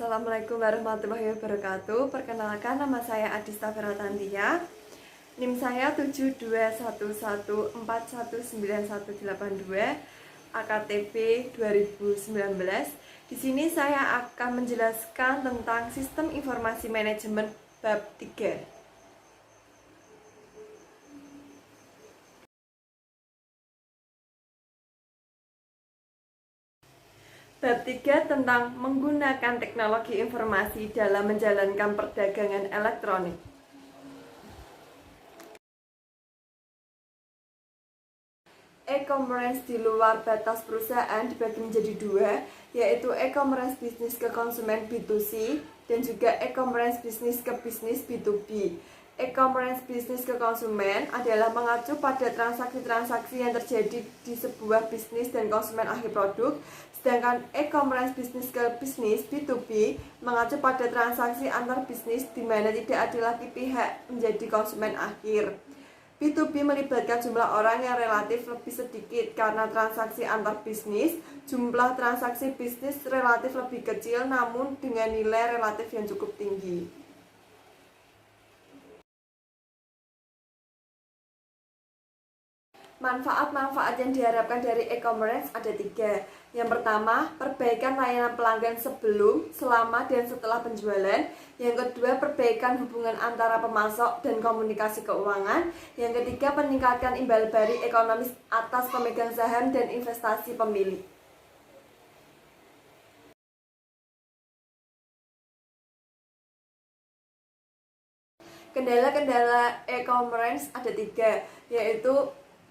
Assalamualaikum warahmatullahi wabarakatuh. Perkenalkan, nama saya Adista Feratantia. NIM saya 72114191882 AKTP 2019. Di sini saya akan menjelaskan tentang Sistem Informasi Manajemen bab 3. Bab 3 tentang menggunakan teknologi informasi dalam menjalankan perdagangan elektronik. E-commerce di luar batas perusahaan dibagi menjadi dua, yaitu e-commerce bisnis ke konsumen B2C dan juga e-commerce bisnis ke bisnis B2B. E-commerce bisnis ke konsumen adalah mengacu pada transaksi-transaksi yang terjadi di sebuah bisnis dan konsumen akhir produk, sedangkan e-commerce bisnis ke bisnis B2B mengacu pada transaksi antar bisnis di mana tidak ada lagi pihak menjadi konsumen akhir. B2B melibatkan jumlah orang yang relatif lebih sedikit karena transaksi antar bisnis. Jumlah transaksi bisnis relatif lebih kecil namun dengan nilai relatif yang cukup tinggi. Manfaat-manfaat yang diharapkan dari e-commerce ada 3. Yang pertama, perbaikan layanan pelanggan sebelum, selama, dan setelah penjualan. Yang kedua, perbaikan hubungan antara pemasok dan komunikasi keuangan. Yang ketiga, meningkatkan imbal balik ekonomis atas pemegang saham dan investasi pemilik. Kendala-kendala e-commerce ada 3, yaitu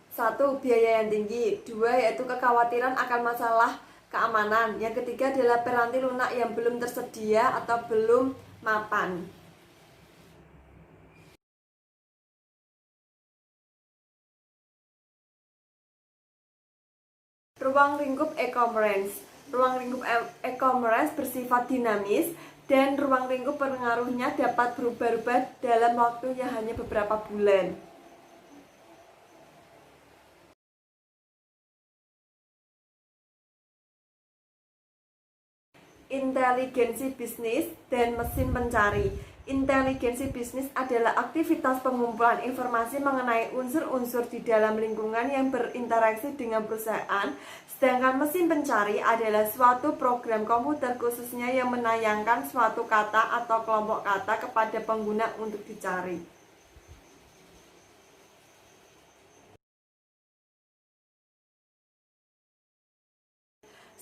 1. Biaya yang tinggi. 2. Yaitu kekhawatiran akan masalah keamanan. Yang ketiga adalah piranti lunak yang belum tersedia atau belum mapan. Ruang lingkup e-commerce. Ruang lingkup e-commerce bersifat dinamis dan ruang lingkup pengaruhnya dapat berubah-ubah dalam waktu yang hanya beberapa bulan. Inteligensi bisnis dan mesin pencari. Inteligensi bisnis adalah aktivitas pengumpulan informasi mengenai unsur-unsur di dalam lingkungan yang berinteraksi dengan perusahaan, sedangkan mesin pencari adalah suatu program komputer khususnya yang menayangkan suatu kata atau kelompok kata kepada pengguna untuk dicari.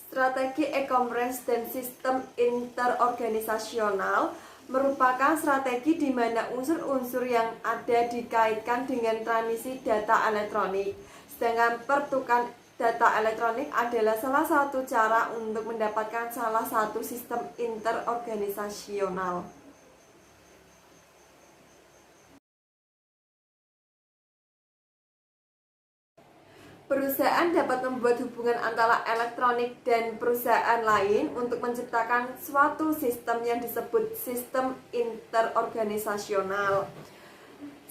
Strategi e-commerce dan sistem interorganisasional merupakan strategi di mana unsur-unsur yang ada dikaitkan dengan transmisi data elektronik. Sedangkan pertukaran data elektronik adalah salah satu cara untuk mendapatkan salah satu sistem interorganisasional. Perusahaan dapat membuat hubungan antara elektronik dan perusahaan lain untuk menciptakan suatu sistem yang disebut sistem interorganisasional.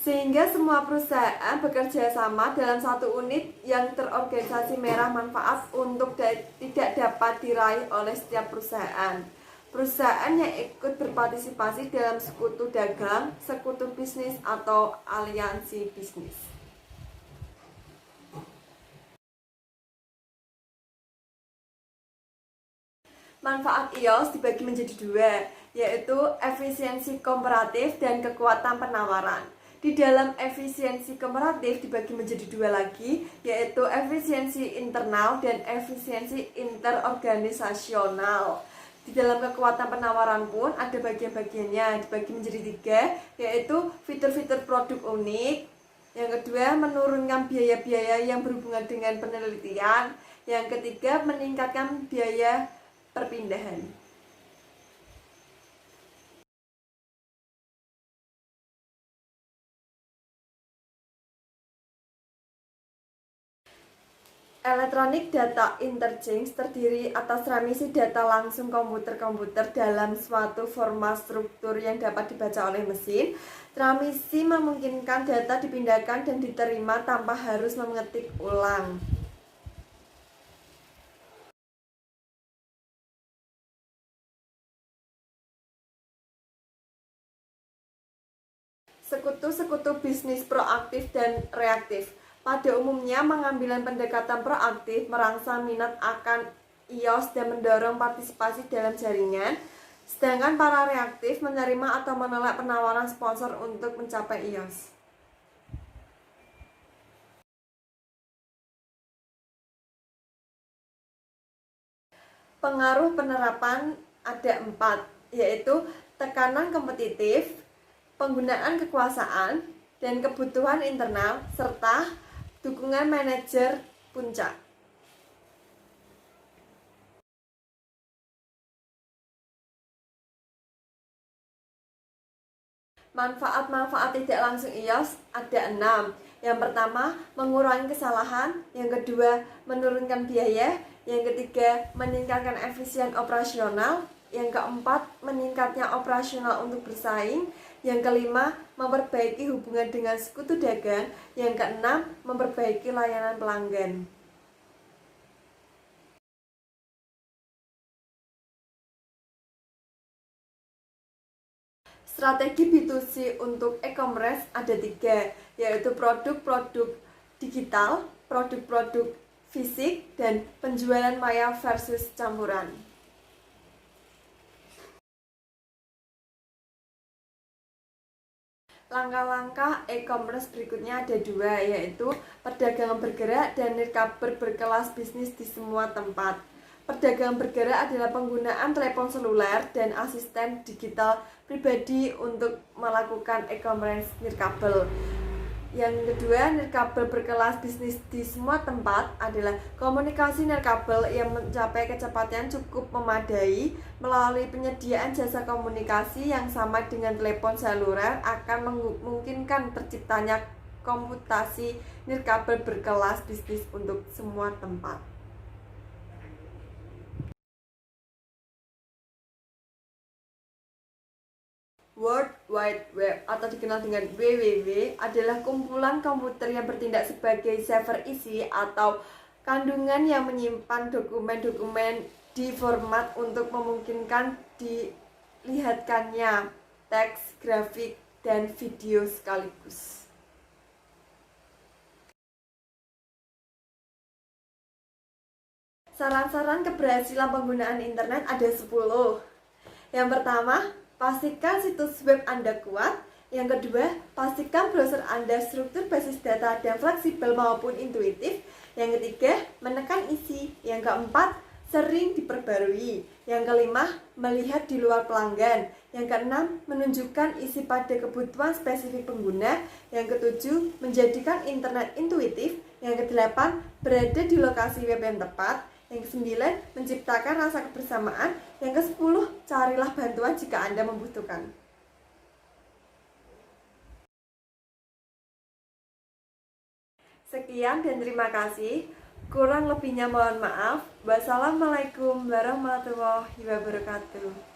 Sehingga semua perusahaan bekerja sama dalam satu unit yang terorganisasi merah manfaat untuk tidak dapat diraih oleh setiap perusahaan. Perusahaan yang ikut berpartisipasi dalam sekutu dagang, sekutu bisnis, atau aliansi bisnis. Manfaat iOS dibagi menjadi 2, yaitu efisiensi komparatif dan kekuatan penawaran. Di dalam efisiensi komparatif dibagi menjadi 2 lagi, yaitu efisiensi internal dan efisiensi interorganisasional. Di dalam kekuatan penawaran pun ada bagian-bagiannya, dibagi menjadi 3, yaitu fitur-fitur produk unik. Yang kedua, menurunkan biaya-biaya yang berhubungan dengan penelitian. Yang ketiga, meningkatkan biaya perpindahan. Electronic Data Interchange terdiri atas transmisi data langsung komputer-komputer dalam suatu format struktur yang dapat dibaca oleh mesin. Transmisi memungkinkan data dipindahkan dan diterima tanpa harus mengetik ulang. Sekutu-sekutu bisnis proaktif dan reaktif. Pada umumnya, mengambil pendekatan proaktif merangsang minat akan iOS dan mendorong partisipasi dalam jaringan. Sedangkan para reaktif menerima atau menolak penawaran sponsor untuk mencapai iOS. Pengaruh penerapan ada 4, yaitu tekanan kompetitif, penggunaan kekuasaan, dan kebutuhan internal, serta dukungan manajer puncak. Manfaat-manfaat tidak langsung iOS ada 6. Yang pertama, mengurangi kesalahan. Yang kedua, menurunkan biaya. Yang ketiga, meningkatkan efisien operasional. Yang keempat, meningkatnya operasional untuk bersaing. Yang kelima, memperbaiki hubungan dengan sekutu dagang. Yang keenam, memperbaiki layanan pelanggan. Strategi B2C untuk e-commerce ada 3, yaitu produk-produk digital, produk-produk fisik, dan penjualan maya versus campuran. Langkah-langkah e-commerce berikutnya ada 2, yaitu perdagangan bergerak dan nirkabel berkelas bisnis di semua tempat. Perdagangan bergerak adalah penggunaan telepon seluler dan asisten digital pribadi untuk melakukan e-commerce nirkabel. Yang kedua, nirkabel berkelas bisnis di semua tempat adalah komunikasi nirkabel yang mencapai kecepatan cukup memadai melalui penyediaan jasa komunikasi yang sama dengan telepon seluler akan memungkinkan terciptanya komputasi nirkabel berkelas bisnis untuk semua tempat. World Wide Web atau dikenal dengan WWW adalah kumpulan komputer yang bertindak sebagai server isi atau kandungan yang menyimpan dokumen-dokumen di format untuk memungkinkan dilihatkannya teks, grafik, dan video sekaligus. Saran-saran keberhasilan penggunaan internet ada 10. Yang pertama, pastikan situs web Anda kuat. Yang kedua, pastikan browser Anda struktur basis data dan fleksibel maupun intuitif. Yang ketiga, menekan isi. Yang keempat, sering diperbarui. Yang kelima, melihat di luar pelanggan. Yang keenam, menunjukkan isi pada kebutuhan spesifik pengguna. Yang ketujuh, menjadikan internet intuitif. Yang kedelapan, berada di lokasi web yang tepat. Yang ke-9, menciptakan rasa kebersamaan. Yang ke-10, carilah bantuan jika Anda membutuhkan. Sekian dan terima kasih. Kurang lebihnya mohon maaf. Wassalamualaikum warahmatullahi wabarakatuh.